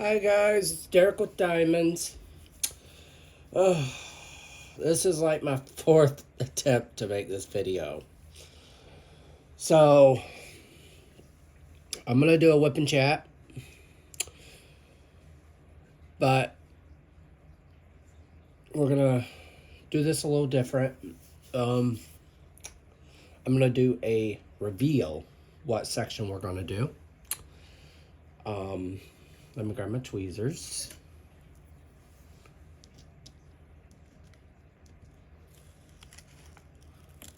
Hi guys, it's Derek with Diamonds. Oh, this is like my fourth attempt to make this video. So, I'm going to do a whip and chat. But, we're going to do this a little different. I'm going to do a reveal what section we're going to do. Let me grab my tweezers.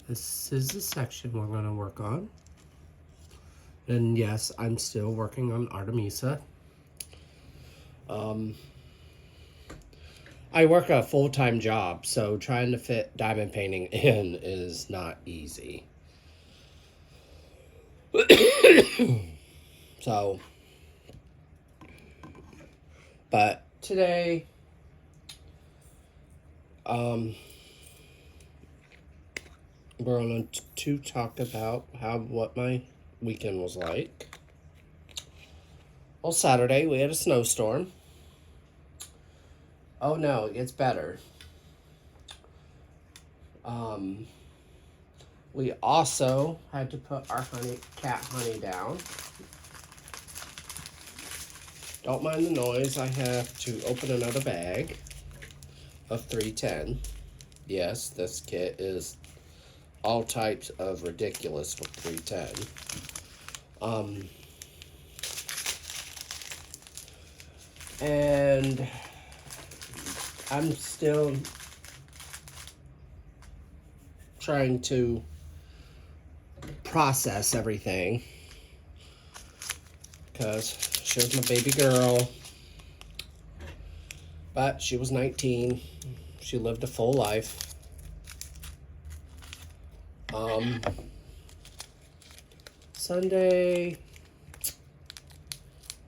This is the section we're going to work on. And yes, I'm still working on artemisa. I work a full-time job, so trying to fit diamond painting in is not easy. So, but today, we're going to talk about what my weekend was like. Well, Saturday we had a snowstorm. Oh no, it gets better. We also had to put our cat honey down. Don't mind the noise. I have to open another bag of 310. Yes, this kit is all types of ridiculous with 310. And I'm still trying to process everything because she was my baby girl, but she was 19. She lived a full life. Sunday,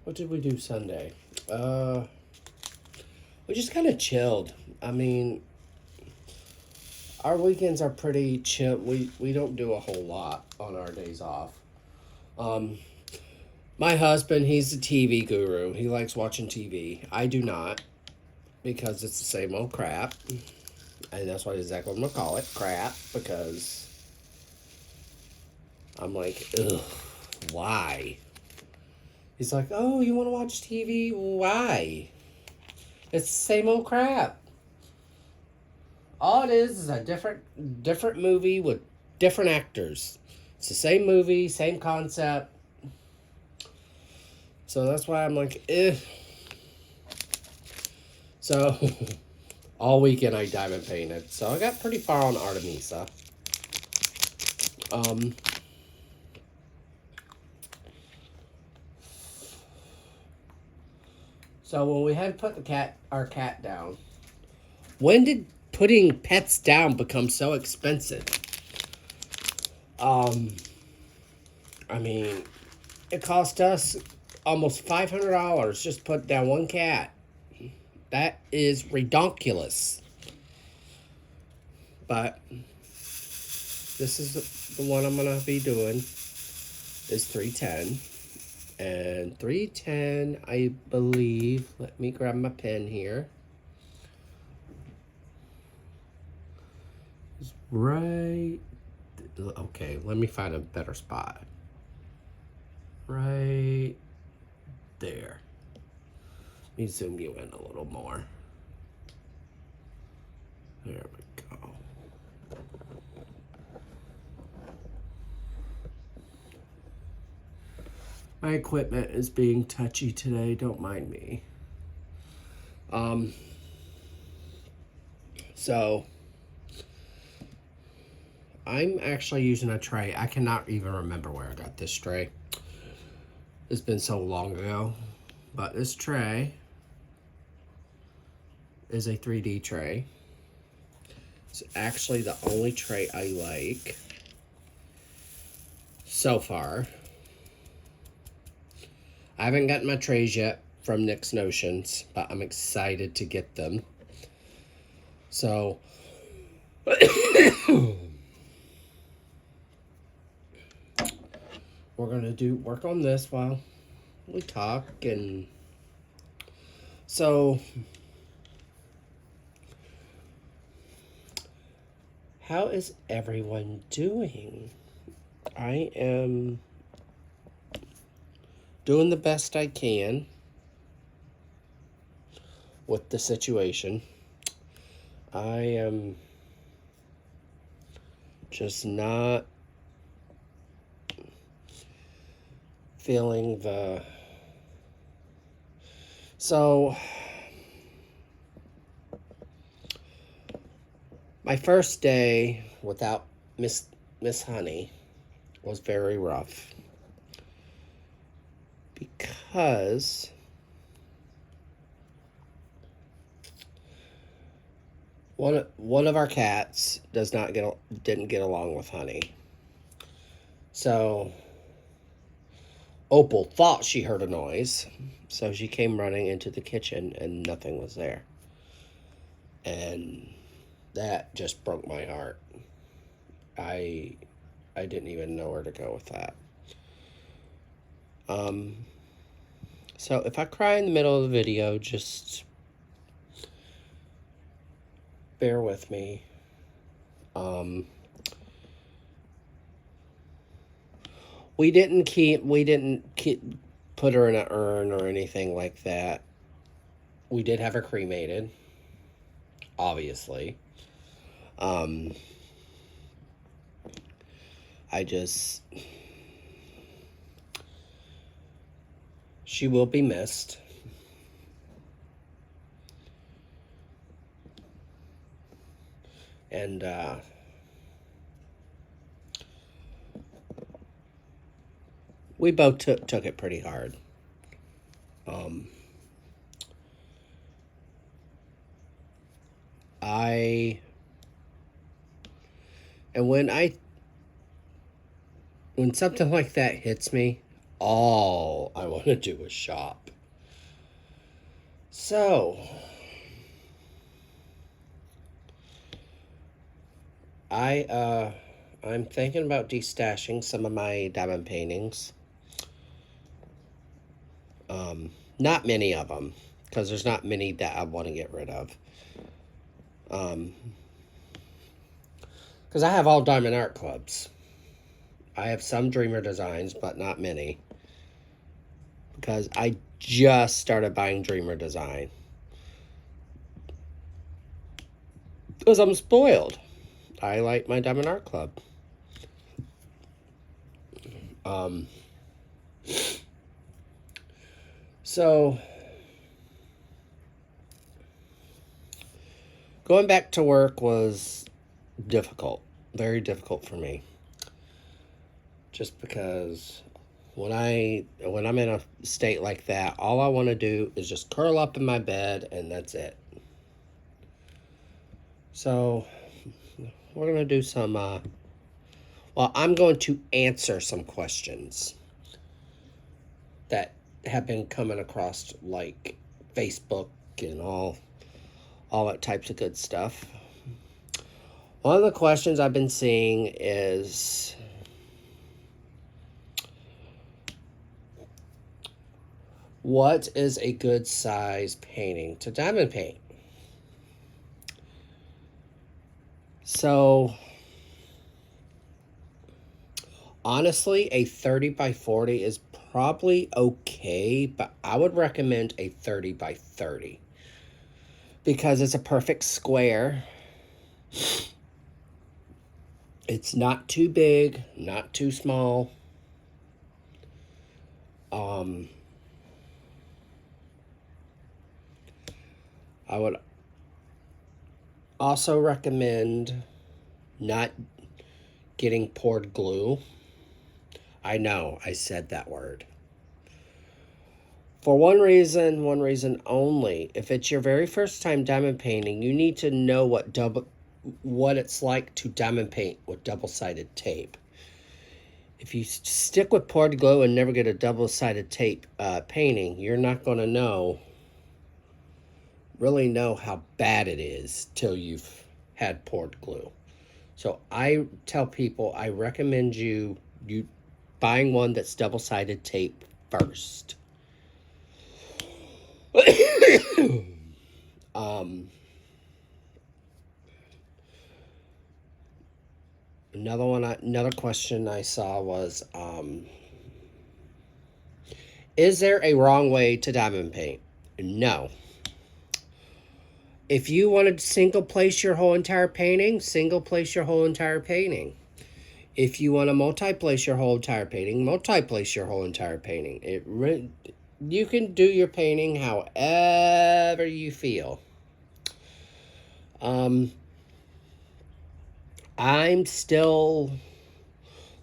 what did we do Sunday? We just kind of chilled. I mean, our weekends are pretty chill. We don't do a whole lot on our days off. My husband, he's a TV guru. He likes watching TV. I do not, because it's the same old crap. And that's what exactly I'm going to call it, crap, because I'm like, ugh, why? He's like, oh, you want to watch TV? Why? It's the same old crap. All it is a different movie with different actors. It's the same movie, same concept. So that's why I'm like, eh. So, all weekend I diamond painted. So I got pretty far on artemisa. So when we had to put our cat down, when did putting pets down become so expensive? I mean, it cost us almost $500 just to put down one cat. That is ridiculous. But this is the one I'm going to be doing is 310. And 310, I believe, let me grab my pen here. It's right, okay, let me find a better spot. Right there. Let me zoom you in a little more. There we go. My equipment is being touchy today, don't mind me. So I'm actually using a tray. I cannot even remember where I got this tray. It's been so long ago. But this tray is a 3D tray. It's actually the only tray I like so far. I haven't gotten my trays yet from Nick's Notions, but I'm excited to get them. So, we're going to work on this while we talk and So, how is everyone doing? I am doing the best I can with the situation. I am just not feeling the... So, my first day without Miss Honey was very rough because one of our cats didn't get along with Honey. So Opal thought she heard a noise, so she came running into the kitchen and nothing was there. And that just broke my heart. I didn't even know where to go with that. So if I cry in the middle of the video, just bear with me. We didn't put her in an urn or anything like that. We did have her cremated, obviously. She will be missed. And, we both took it pretty hard. When something like that hits me, all I want to do is shop. So, I'm thinking about destashing some of my diamond paintings. Not many of them, because there's not many that I want to get rid of. Because I have all diamond art clubs. I have some Dreamer designs, but not many. Because I just started buying Dreamer design. Because I'm spoiled. I like my diamond art club. So, going back to work was difficult. Very difficult for me. Just because when I'm in a state like that, all I want to do is just curl up in my bed and that's it. So, we're going to do some, well, I'm going to answer some questions that have been coming across, like Facebook and all that types of good stuff. One of the questions I've been seeing is, what is a good size painting to diamond paint? So, honestly, a 30 by 40 is probably okay, but I would recommend a 30 by 30 because it's a perfect square. It's not too big, not too small. I would also recommend not getting poured glue. I know, I said that word. For one reason only. If it's your very first time diamond painting, you need to know what it's like to diamond paint with double-sided tape. If you stick with poured glue and never get a double-sided tape painting, you're not going to really know how bad it is till you've had poured glue. So I tell people I recommend you buying one that's double-sided tape first. Another question I saw was, is there a wrong way to diamond paint? No. If you want to single place your whole entire painting, single place your whole entire painting. If you want to multi-place your whole entire painting, multi-place your whole entire painting. You can do your painting however you feel. I'm still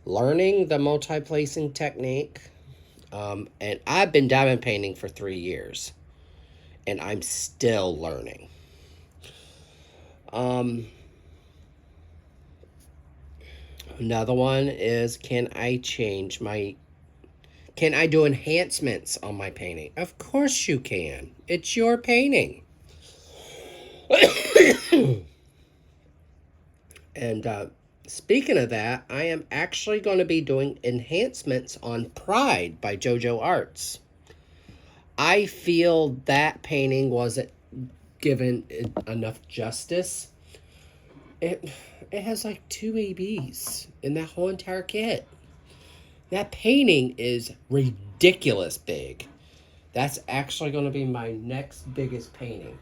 learning the multi-placing technique. And I've been diamond painting for 3 years. And I'm still learning. Another one is, can I do enhancements on my painting? Of course you can. It's your painting. And speaking of that, I am actually going to be doing enhancements on Pride by JoJo Arts. I feel that painting wasn't given enough justice. It has like 2 ABs in that whole entire kit. That painting is ridiculous big. That's actually going to be my next biggest painting.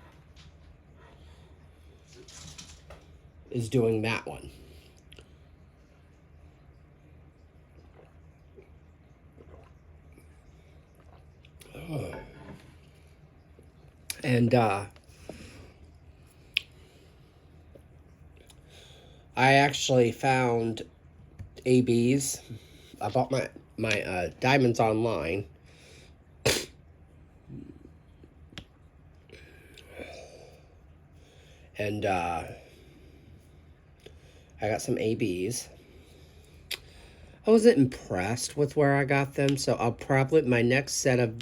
Is doing that one. And I actually found ABs. I bought my diamonds online. And I got some ABs. I wasn't impressed with where I got them, so I'll probably, my next set of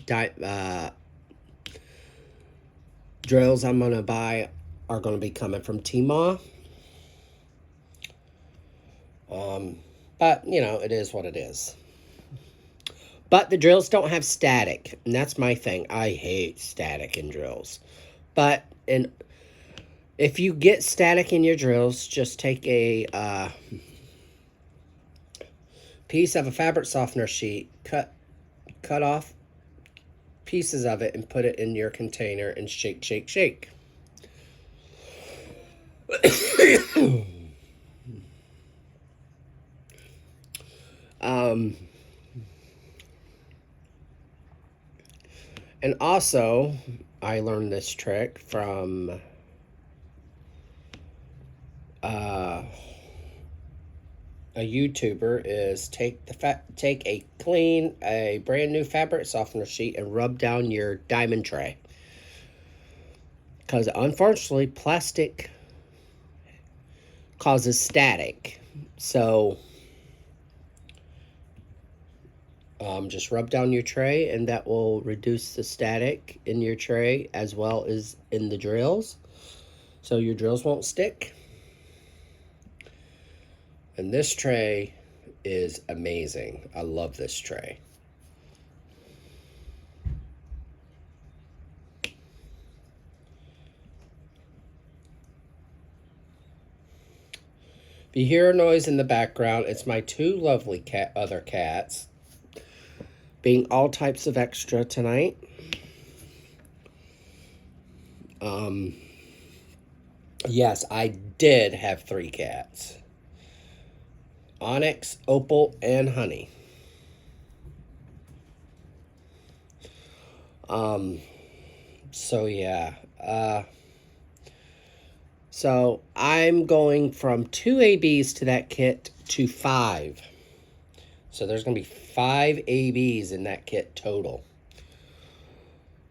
drills I'm going to buy are going to be coming from Tmall. But, you know, it is what it is. But the drills don't have static, and that's my thing. I hate static in drills. But if you get static in your drills, just take a piece of a fabric softener sheet, cut off pieces of it, and put it in your container and shake, shake, shake. And also, I learned this trick from a YouTuber, is take a brand new fabric softener sheet and rub down your diamond tray. Because unfortunately, plastic causes static. So just rub down your tray, and that will reduce the static in your tray as well as in the drills. So your drills won't stick. And this tray is amazing. I love this tray. If you hear a noise in the background, it's my 2 lovely other cats being all types of extra tonight. Yes, I did have 3 cats. Onyx, Opal, and Honey. So yeah. So I'm going from 2 ABs to that kit to 5. So there's going to be 5 ABs in that kit total.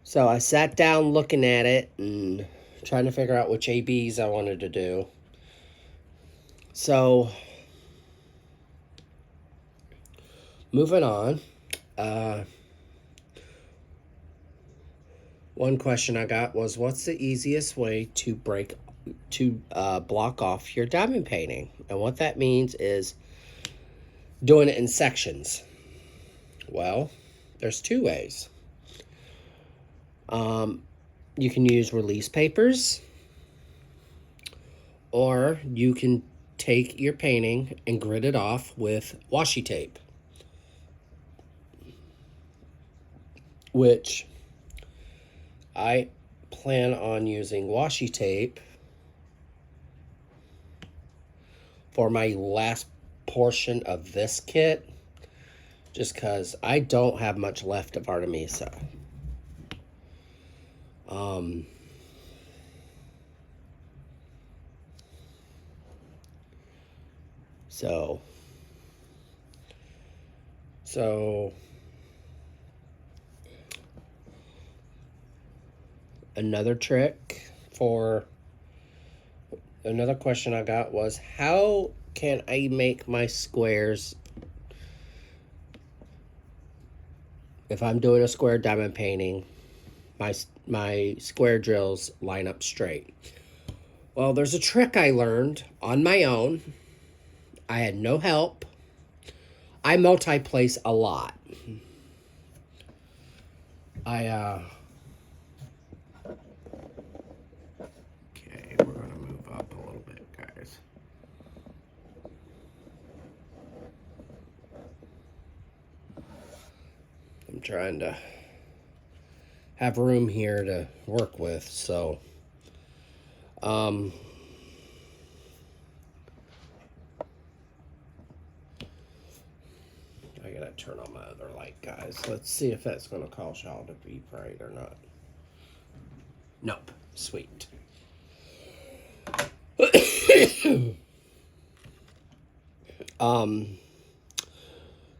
So I sat down looking at it and trying to figure out which ABs I wanted to do. So moving on. One question I got was, what's the easiest way to block off your diamond painting? And what that means is doing it in sections. Well, there's 2 ways. you can use release papers, or you can take your painting and grit it off with washi tape, which I plan on using washi tape for my last portion of this kit, just because I don't have much left of Artemisa. So another question I got was, how can I make my squares, if I'm doing a square diamond painting, my square drills line up straight? Well, there's a trick I learned on my own. I had no help. I multi-place a lot. Okay, we're gonna move up a little bit, guys. I'm trying to have room here to work with, so I gotta turn on my other light, guys. Let's see if that's gonna cause y'all to be bright or not. Nope. Sweet.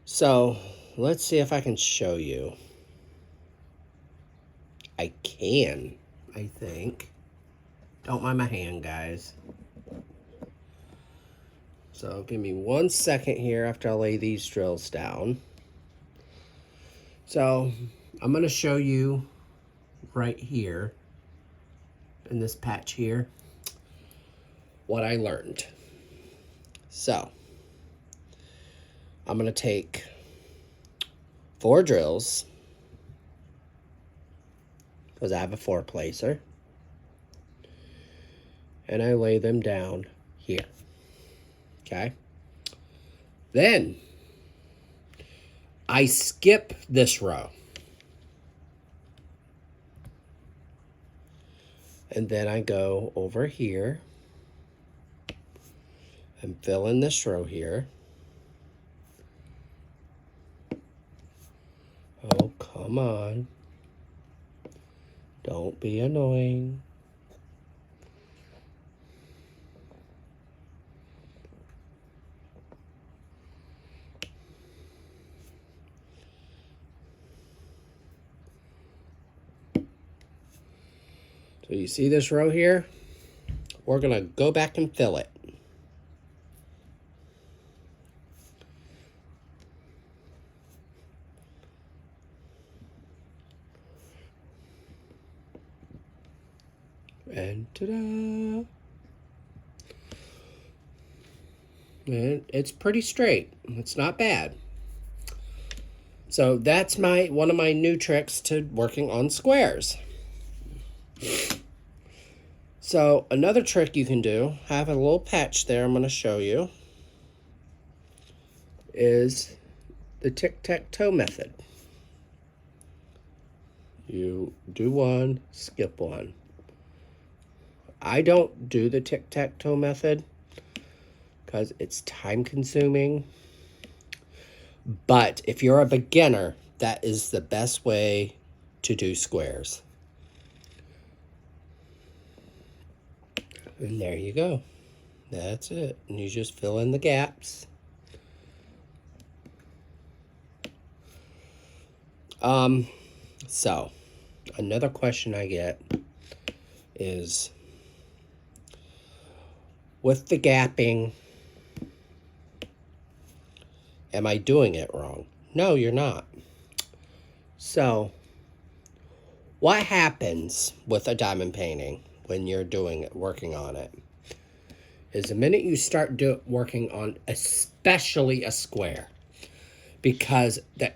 So let's see if I can show you. I can, I think. Don't mind my hand, guys. So give me 1 second here after I lay these drills down. So I'm going to show you right here in this patch here what I learned. So I'm going to take 4 drills, because I have a 4-placer, and I lay them down here. Okay? Then I skip this row. And then I go over here and fill in this row here. Oh, come on. Don't be annoying. So you see this row here? We're going to go back and fill it. And ta-da! And it's pretty straight. It's not bad. So that's one of my new tricks to working on squares. So another trick you can do, I have a little patch there I'm going to show you, is the Tic-Tac-Toe Method. You do one, skip one. I don't do the Tic-Tac-Toe Method because it's time consuming. But if you're a beginner, that is the best way to do squares. And there you go. That's it. And you just fill in the gaps. So another question I get is, with the gapping, am I doing it wrong? No, you're not. So what happens with a diamond painting when you're doing it, working on it, is the minute you start working on especially a square, because the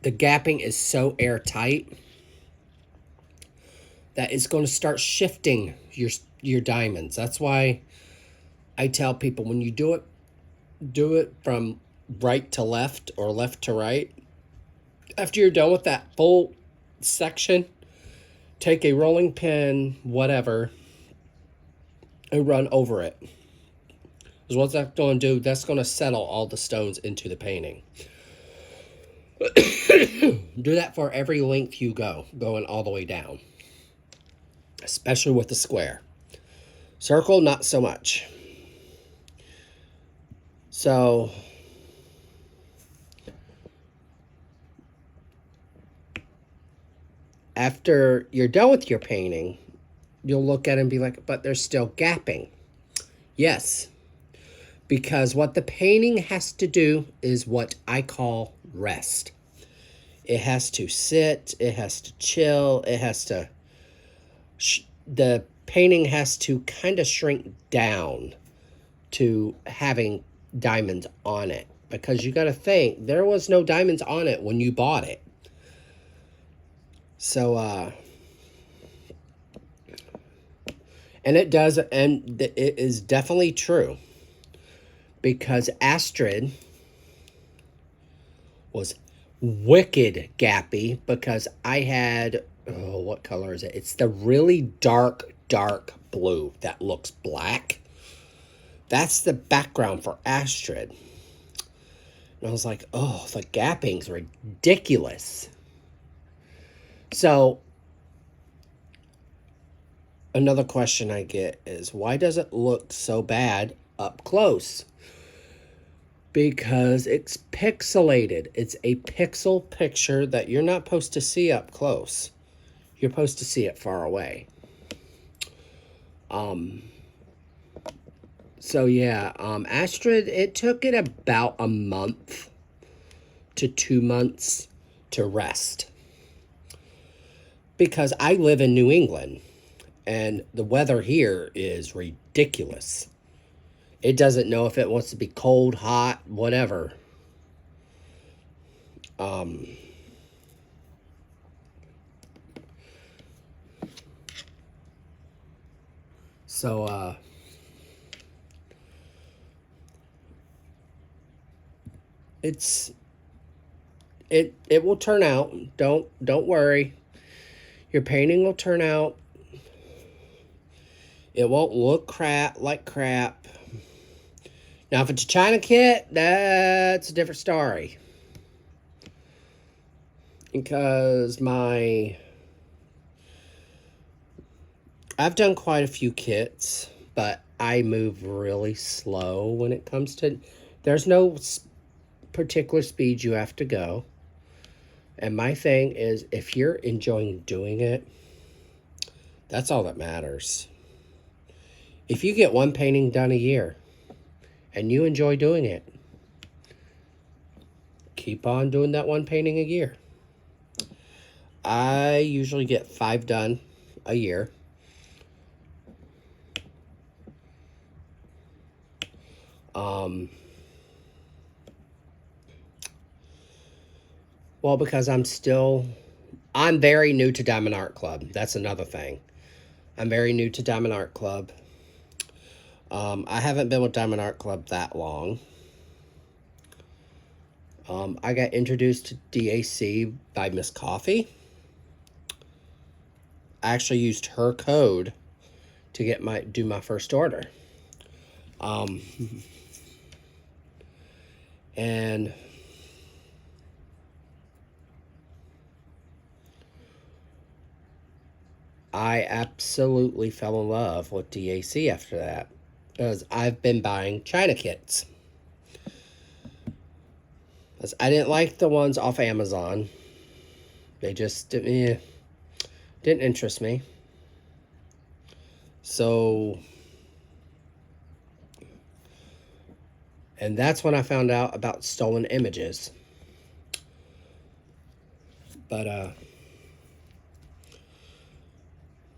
gapping is so airtight, that is going to start shifting your diamonds. That's why I tell people when you do it from right to left or left to right. After you're done with that full section, take a rolling pin, whatever, and run over it. Because what's that going to do? That's going to settle all the stones into the painting. Do that for every length you go, going all the way down. Especially with the square. Circle, not so much. So, after you're done with your painting, you'll look at it and be like, but there's still gapping. Yes, because what the painting has to do is what I call rest. It has to sit, it has to chill, it has to, the painting has to kind of shrink down to having diamonds on it. Because you got to think, there was no diamonds on it when you bought it. So, and it does, and it is definitely true. Because Astrid was wicked gappy because I had, oh, what color is it? It's the really dark blue that looks black. That's the background for Astrid. And I was like, oh, the gapping's ridiculous. So, another question I get is, why does it look so bad up close? Because it's pixelated. It's a pixel picture that you're not supposed to see up close. You're supposed to see it far away. So yeah, Astrid, it took it about a month to 2 months to rest. Because I live in New England, and the weather here is ridiculous. It doesn't know if it wants to be cold, hot, whatever. So, it will turn out. Don't worry. Your painting will turn out. It won't look like crap. Now, if it's a China kit, that's a different story. Because I've done quite a few kits, but I move really slow when it comes to, there's no particular speed you have to go. And my thing is, if you're enjoying doing it, that's all that matters. If you get one painting done a year and you enjoy doing it, keep on doing that one painting a year. I usually get 5 done a year. Well, because I'm very new to Diamond Art Club. That's another thing. I'm very new to Diamond Art Club. I haven't been with Diamond Art Club that long. I got introduced to DAC by Miss Coffee. I actually used her code to do my first order. And I absolutely fell in love with DAC after that, because I've been buying China kits. Because I didn't like the ones off Amazon. They just didn't interest me. So, and that's when I found out about stolen images. But,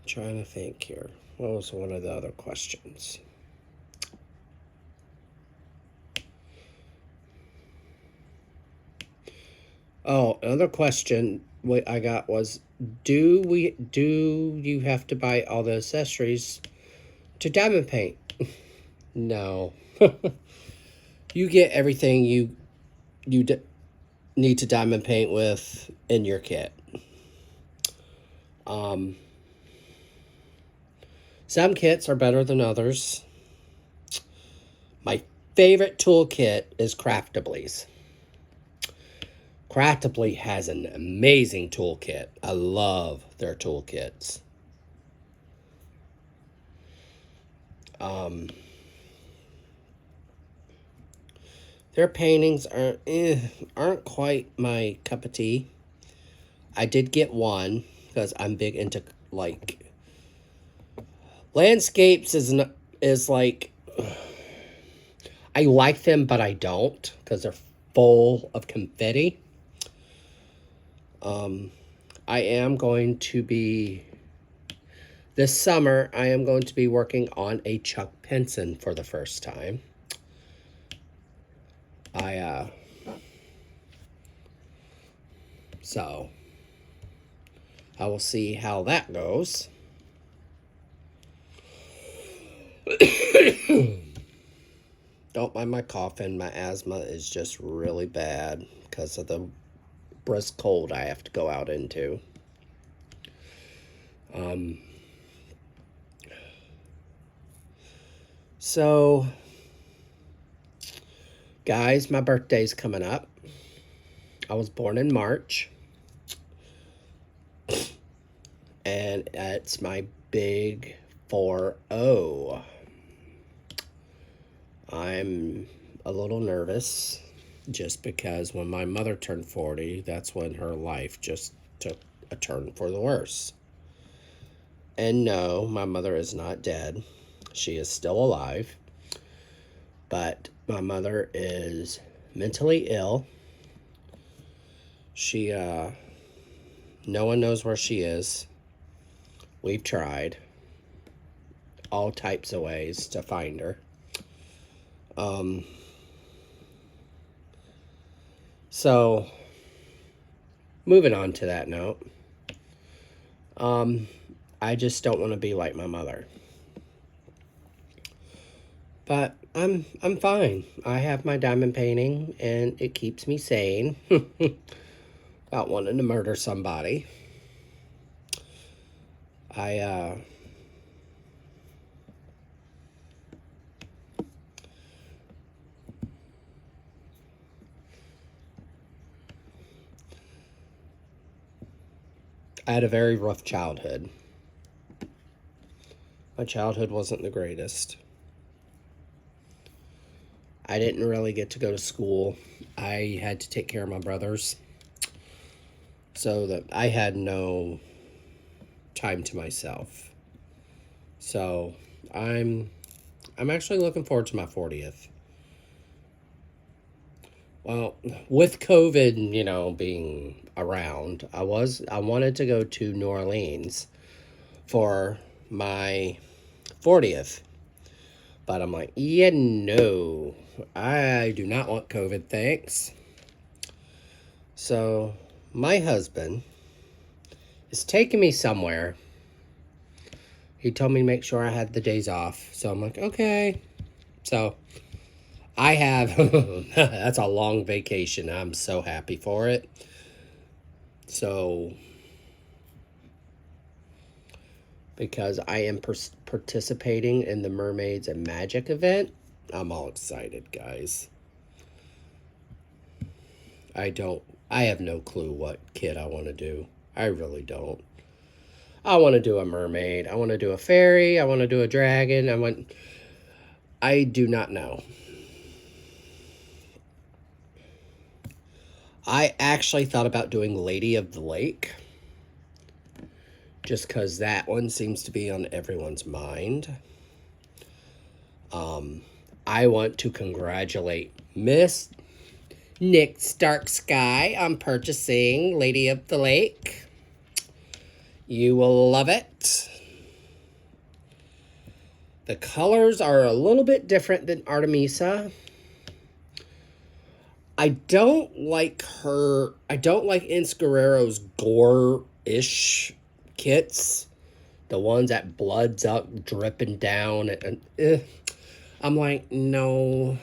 trying to think here. What was one of the other questions? Oh, another question I got was, do you have to buy all the accessories to diamond paint? No. You get everything you need to diamond paint with in your kit. Some kits are better than others. My favorite toolkit is Craftably's. Craftably has an amazing toolkit. I love their toolkits. Their paintings aren't quite my cup of tea. I did get one because I'm big into like landscapes. Is like I like them, but I don't because they're full of confetti. I am going to be this summer. I am going to be working on a Chuck Pinson for the first time. So I will see how that goes. Don't mind my coughing. My asthma is just really bad because of the brisk cold I have to go out into. So, guys, my birthday's coming up. I was born in March. And it's my big 4-0. I'm a little nervous just because when my mother turned 40, that's when her life just took a turn for the worse. And no, my mother is not dead. She is still alive. But my mother is mentally ill. She, no one knows where she is. We've tried all types of ways to find her. So, moving on to that note, I just don't want to be like my mother. But I'm fine. I have my diamond painting, and it keeps me sane. About wanting to murder somebody. I had a very rough childhood. My childhood wasn't the greatest. I didn't really get to go to school. I had to take care of my brothers. So that I had no time to myself. So I'm actually looking forward to my 40th. Well, with COVID, being around, I wanted to go to New Orleans for my 40th. But I'm like, yeah, no. I do not want COVID, thanks. So, my husband is taking me somewhere. He told me to make sure I had the days off. So, I'm like, okay. So, I have, that's a long vacation. I'm so happy for it. So, because I am participating in the Mermaids and Magic event, I'm all excited, guys. I have no clue what kit I want to do. I really don't. I want to do a mermaid. I want to do a fairy. I want to do a dragon. I do not know. I actually thought about doing Lady of the Lake. Just because that one seems to be on everyone's mind. I want to congratulate Miss Nick Starksky on purchasing Lady of the Lake. You will love it. The colors are a little bit different than Artemisa. I don't like Inscarero's gore ish kits, the ones that blood's up dripping down, and I'm like, no.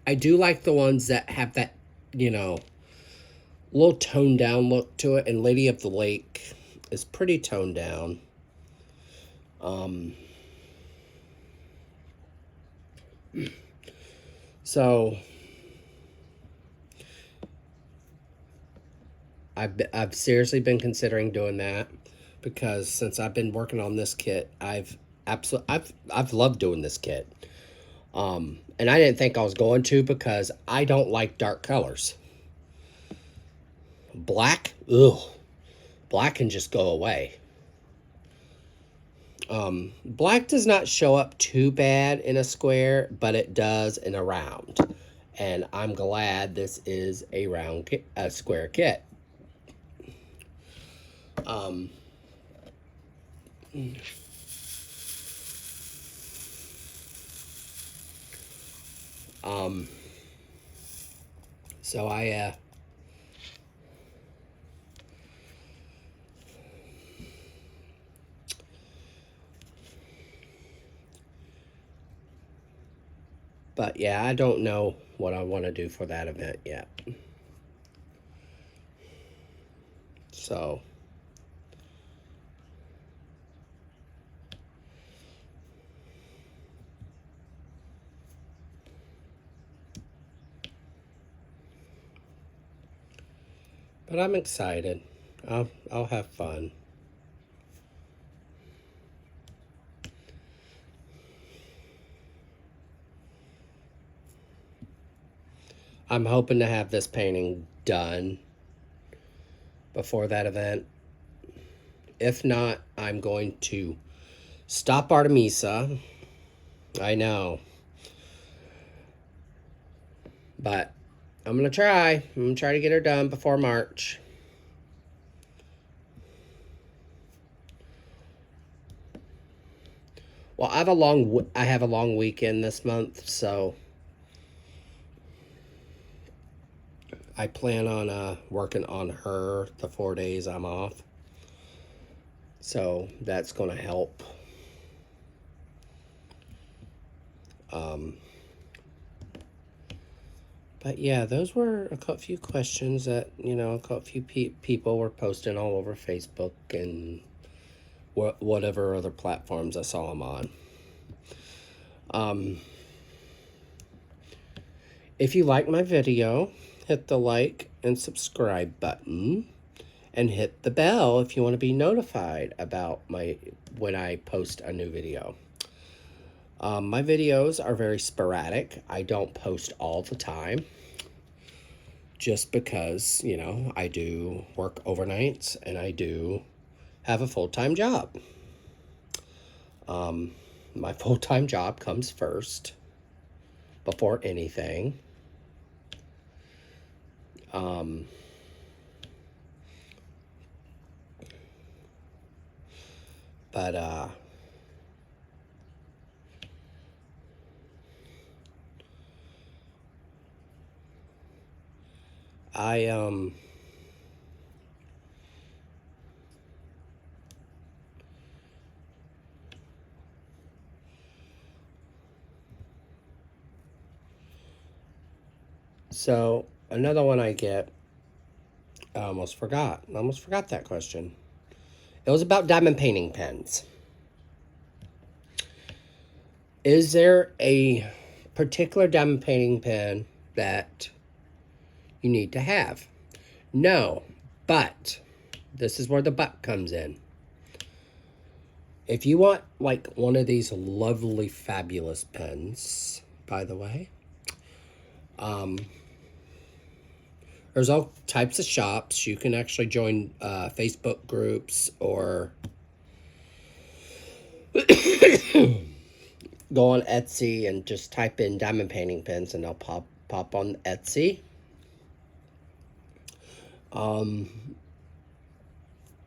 I do like the ones that have that, little toned down look to it, and Lady of the Lake is pretty toned down. So I've seriously been considering doing that, because since I've been working on this kit, I've loved doing this kit. And I didn't think I was going to, because I don't like dark colors. Black, ugh. Black can just go away. Black does not show up too bad in a square, but it does in a round. And I'm glad this is a square kit. So but yeah, I don't know what I want to do for that event yet. So but I'm excited. I'll have fun. I'm hoping to have this painting done before that event. If not, I'm going to stop Artemisa. I know. But I'm going to try. I'm going to try to get her done before March. Well, I have a long weekend this month, so I plan on working on her the 4 days I'm off. So that's going to help. But yeah, those were a few questions that, a few people were posting all over Facebook and whatever other platforms I saw them on. If you like my video, hit the like and subscribe button, and hit the bell if you want to be notified about when I post a new video. My videos are very sporadic. I don't post all the time, just because, I do work overnights and I do have a full-time job. My full-time job comes first before anything. But so another one I get, I almost forgot that question. It was about diamond painting pens. Is there a particular diamond painting pen that you need to have? No, but this is where the but comes in. If you want like one of these lovely, fabulous pens, by the way, there's all types of shops. You can actually join Facebook groups, or go on Etsy and just type in diamond painting pens, and they'll pop on Etsy.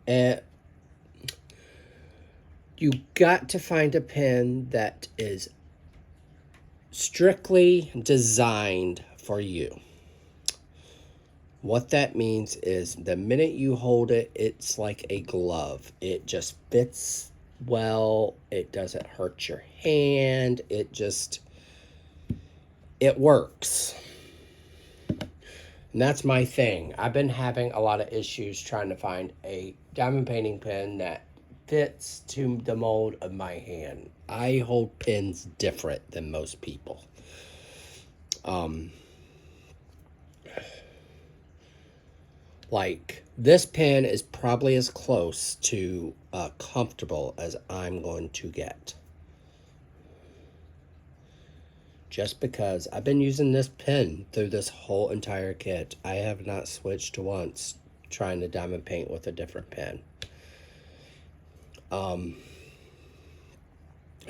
And you got to find a pen that is strictly designed for you. What that means is the minute you hold it, it's like a glove. It just fits well. It doesn't hurt your hand. It works. And that's my thing. I've been having a lot of issues trying to find a diamond painting pen that fits to the mold of my hand. I hold pens different than most people. Like, this pen is probably as close to comfortable as I'm going to get. Just because I've been using this pen through this whole entire kit. I have not switched once trying to diamond paint with a different pen.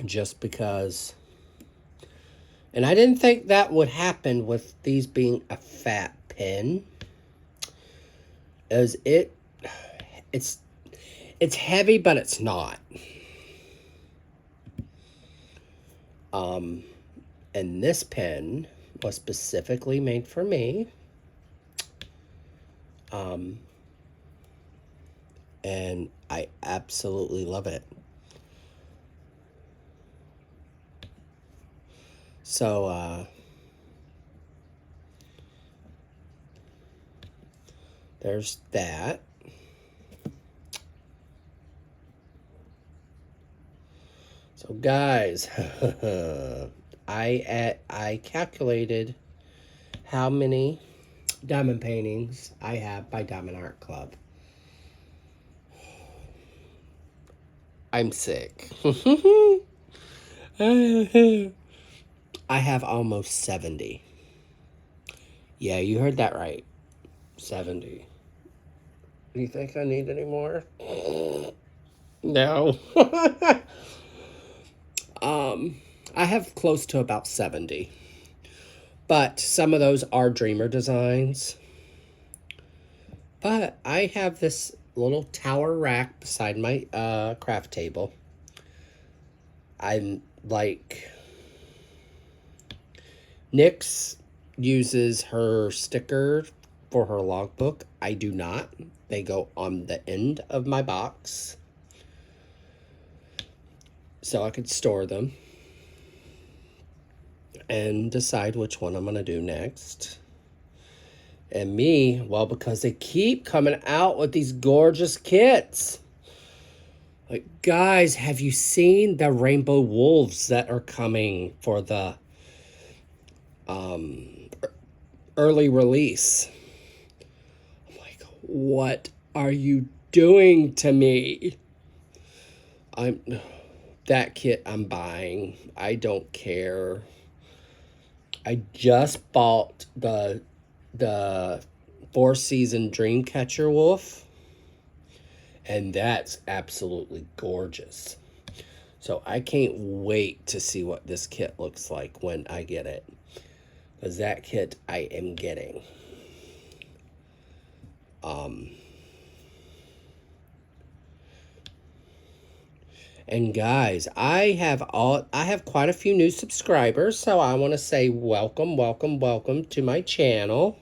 Just because... And I didn't think that would happen with these being a fat pen. It's heavy, but it's not. And this pen was specifically made for me. And I absolutely love it. So, there's that. So guys, I calculated how many diamond paintings I have by Diamond Art Club. I'm sick. I have almost 70. Yeah, you heard that right. 70. Do you think I need any more? No. I have close to about 70. But some of those are Dreamer designs. But I have this little tower rack beside my craft table. I'm like... Nyx uses her sticker for her logbook. I do not. They go on the end of my box, so I could store them and decide which one I'm going to do next. And me, well, because they keep coming out with these gorgeous kits. Like, guys, have you seen the rainbow wolves that are coming for the early release? I'm like, what are you doing to me? That kit I'm buying. I don't care. I just bought the 4-season Dreamcatcher wolf, and that's absolutely gorgeous. So I can't wait to see what this kit looks like when I get it, because that kit I am getting. And guys, I have quite a few new subscribers, so I want to say welcome, welcome, welcome to my channel.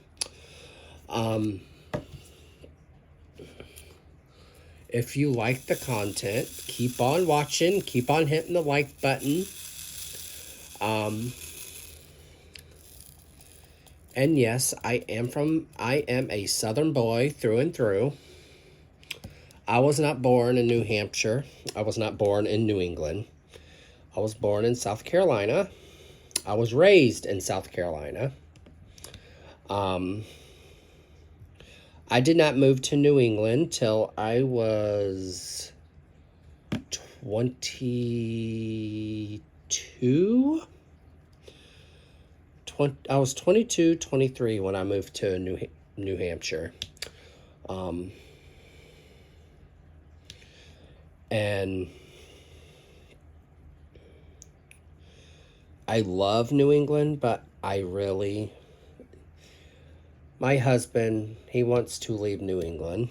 If you like the content, keep on watching, keep on hitting the like button. And yes, I am a Southern boy through and through. I was not born in New Hampshire. I was not born in New England. I was born in South Carolina. I was raised in South Carolina. I did not move to New England till I was 22. I was 22, 23 when I moved to New Hampshire. And I love New England, but my husband, he wants to leave New England,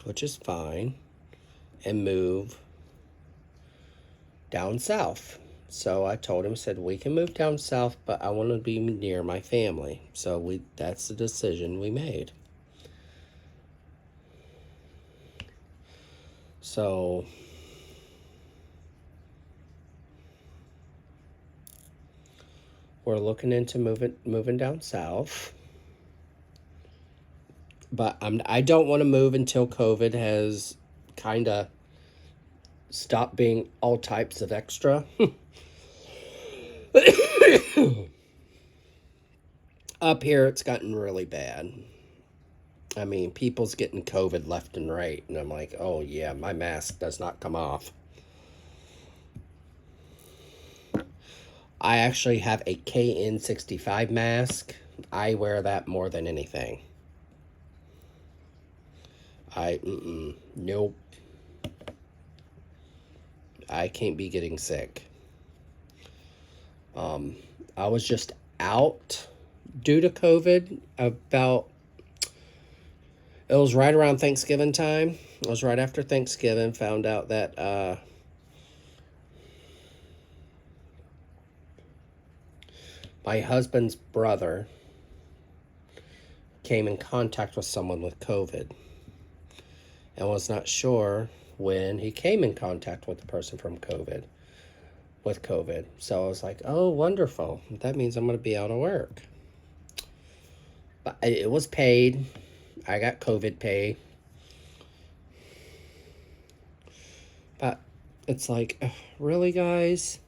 which is fine, and move down south. So I told him, said, we can move down south, but I want to be near my family. So that's the decision we made. So we're looking into moving down south. But I don't want to move until COVID has kind of stopped being all types of extra. Up here, it's gotten really bad. I mean, people's getting COVID left and right. And I'm like, oh, yeah, my mask does not come off. I actually have a KN65 mask. I wear that more than anything. Nope. I can't be getting sick. I was just out due to COVID about, it was right around Thanksgiving time. It was right after Thanksgiving. Found out that my husband's brother came in contact with someone with COVID and was not sure when he came in contact with the person from COVID. So I was like, oh, wonderful. That means I'm going to be out of work. But it was paid. I got COVID pay. But it's like, really, guys?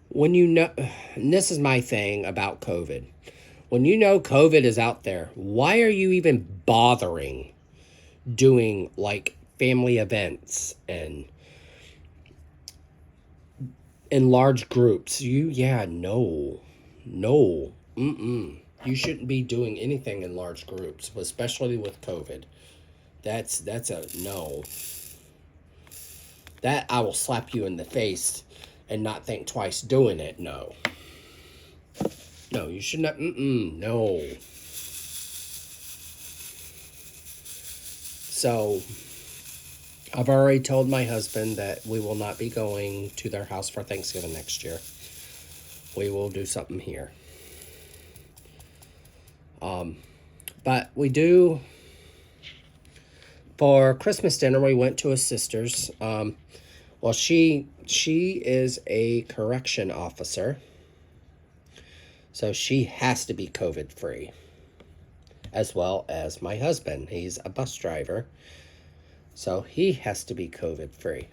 When you know, and this is my thing about COVID. When you know COVID is out there, why are you even bothering doing like family events and in large groups? No. You shouldn't be doing anything in large groups, especially with COVID. That's a no. That I will slap you in the face and not think twice doing it. No, you should not. No. So I've already told my husband that we will not be going to their house for Thanksgiving next year. We will do something here. But we do, for Christmas dinner, we went to his sister's. Well, she is a correction officer, so she has to be COVID free, as well as my husband. He's a bus driver, so he has to be COVID free.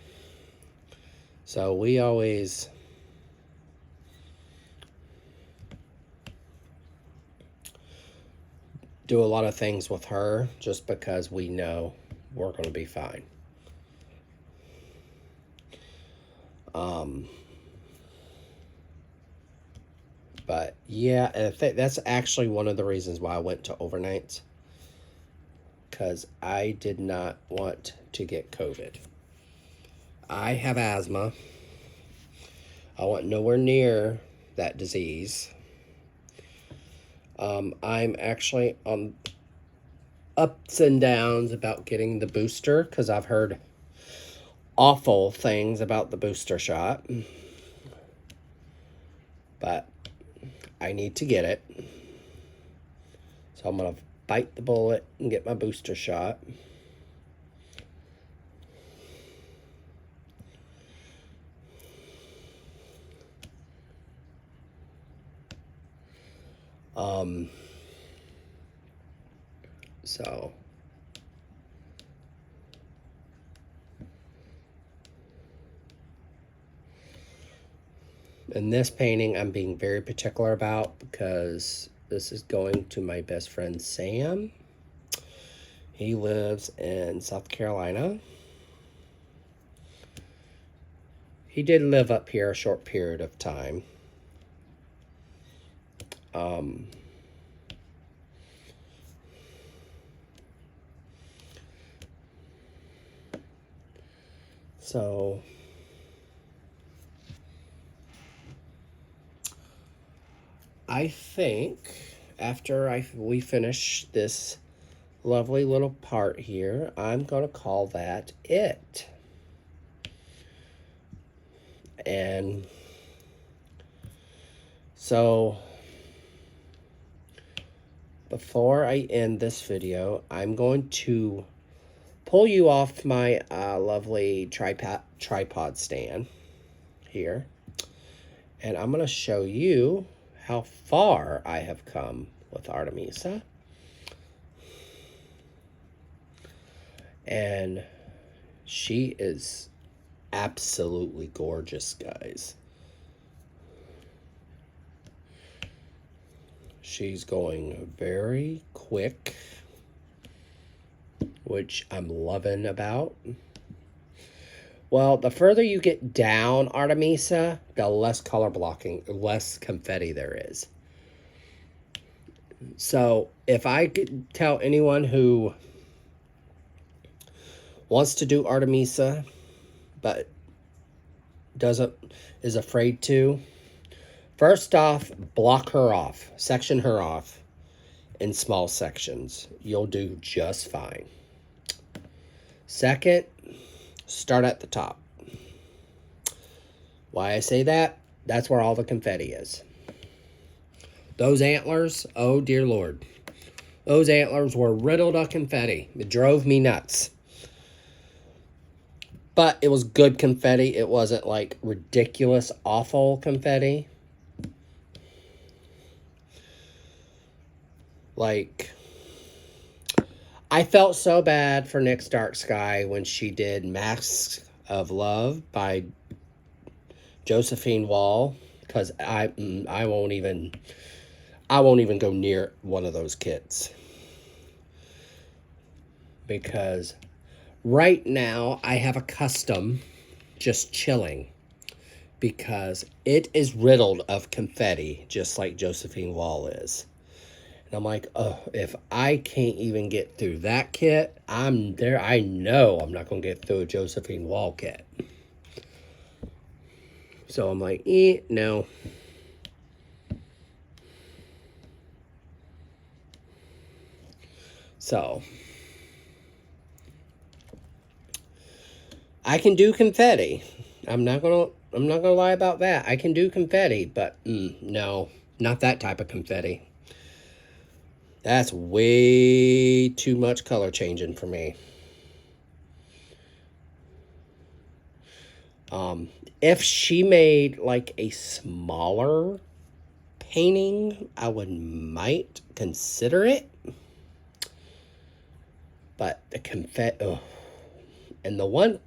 So we always do a lot of things with her just because we know we're going to be fine. But yeah, and that's actually one of the reasons why I went to overnights, because I did not want to get COVID. I have asthma. I want nowhere near that disease. I'm actually on ups and downs about getting the booster because I've heard awful things about the booster shot. But I need to get it. So I'm going to bite the bullet and get my booster shot. So in this painting, I'm being very particular about because this is going to my best friend Sam. He lives in South Carolina. He did live up here a short period of time. So I think after we finish this lovely little part here, I'm going to call that it. And so before I end this video, I'm going to pull you off my lovely tripod stand here. And I'm going to show you how far I have come with Artemisa. And she is absolutely gorgeous, guys. She's going very quick, which I'm loving about. Well, the further you get down Artemisa, the less color blocking, less confetti there is. So if I could tell anyone who wants to do Artemisa but is afraid to, first off, block her off, section her off in small sections. You'll do just fine. Second, start at the top. Why I say that? That's where all the confetti is. Those antlers, oh dear Lord. Those antlers were riddled of confetti. It drove me nuts. But it was good confetti. It wasn't like ridiculous, awful confetti. Like, I felt so bad for Nyx Dark Sky when she did Masks of Love by Josephine Wall, because I won't even go near one of those kits, because right now I have a custom just chilling because it is riddled of confetti just like Josephine Wall is. And I'm like, oh, if I can't even get through that kit, I know I'm not going to get through a Josephine Wall kit. So I'm like, no. So I can do confetti. I'm not gonna lie about that. I can do confetti, but no, not that type of confetti. That's way too much color changing for me. If she made like a smaller painting, I might consider it. But the confetti, and the one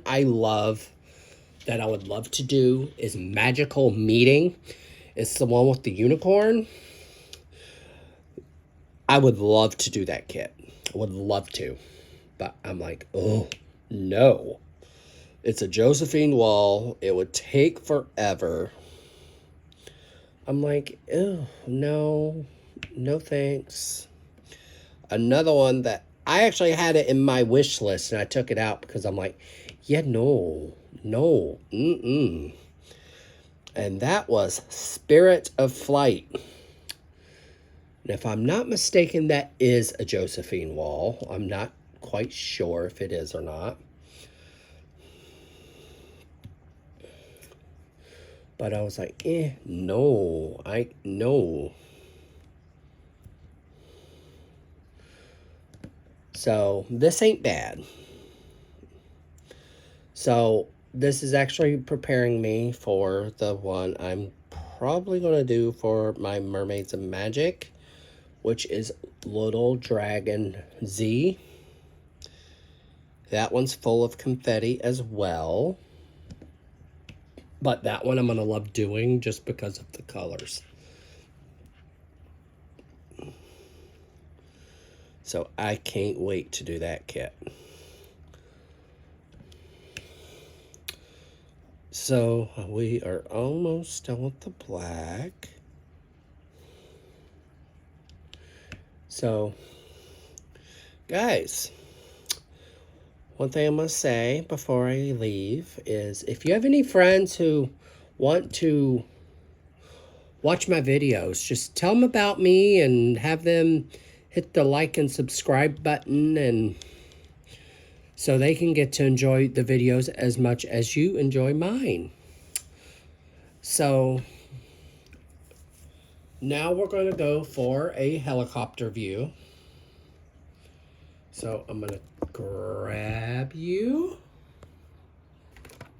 I love that I would love to do is Magical Meeting. It's the one with the unicorn. I would love to do that kit. I would love to. But I'm like, oh, no. It's a Josephine Wall. It would take forever. I'm like, oh, no. No thanks. Another one that I actually had it in my wish list and I took it out because I'm like, yeah, no. And that was Spirit of Flight. And if I'm not mistaken, that is a Josephine Wall. I'm not quite sure if it is or not. But I was like, no. So this ain't bad. So this is actually preparing me for the one I'm probably going to do for my Mermaids of Magic, which is Little Dragon Z. That one's full of confetti as well. But that one I'm going to love doing just because of the colors. So I can't wait to do that kit. So we are almost done with the black. So, guys, one thing I must say before I leave is if you have any friends who want to watch my videos, just tell them about me and have them hit the like and subscribe button, and so they can get to enjoy the videos as much as you enjoy mine. So now we're going to go for a helicopter view. So I'm gonna grab you.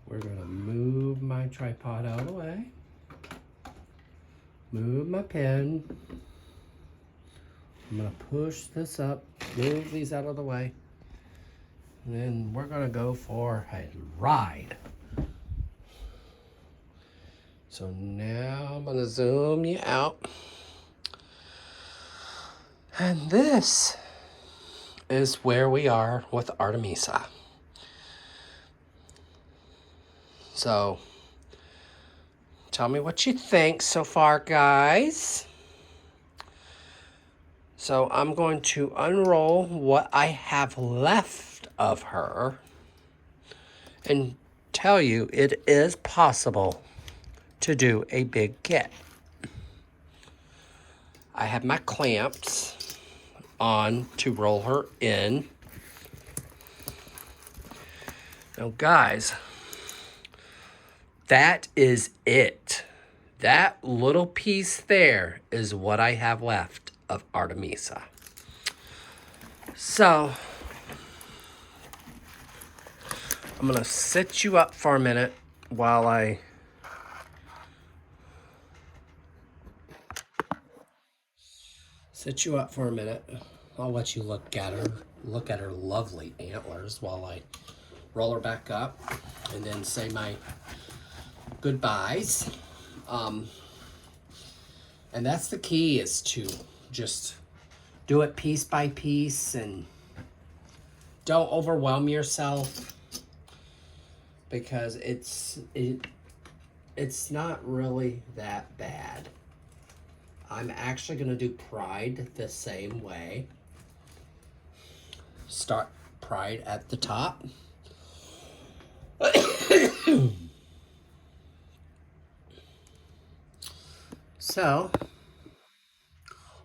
We're gonna move my tripod out of the way. Move my pen. I'm gonna push this up, move these out of the way. And then we're gonna go for a ride. So now I'm gonna zoom you out. And this is where we are with Artemisa. So tell me what you think so far, guys. So I'm going to unroll what I have left of her and tell you it is possible to do a big kit. I have my clamps on to roll her in. Now guys, that is it. That little piece there is what I have left of Artemisa. So I'm gonna sit you up for a minute while I I'll let you look at her lovely antlers while I roll her back up and then say my goodbyes. And that's the key, is to just do it piece by piece and don't overwhelm yourself, because it's not really that bad. I'm actually going to do Pride the same way. Start Pride at the top. So,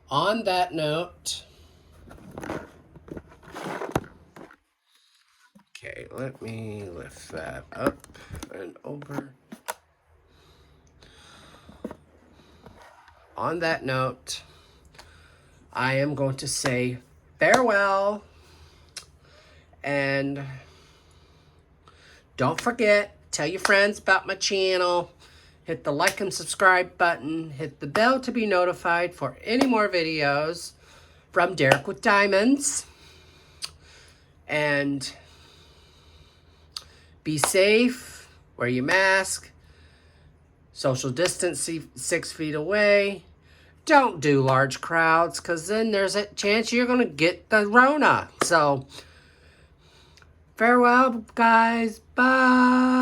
on that note, okay, let me lift that up and over. On that note, I am going to say farewell, and don't forget, tell your friends about my channel. Hit the like and subscribe button. Hit the bell to be notified for any more videos from Derek with Diamonds. And be safe. Wear your mask. Social distance 6 feet away. Don't do large crowds, because then there's a chance you're going to get the Rona. So, farewell, guys. Bye.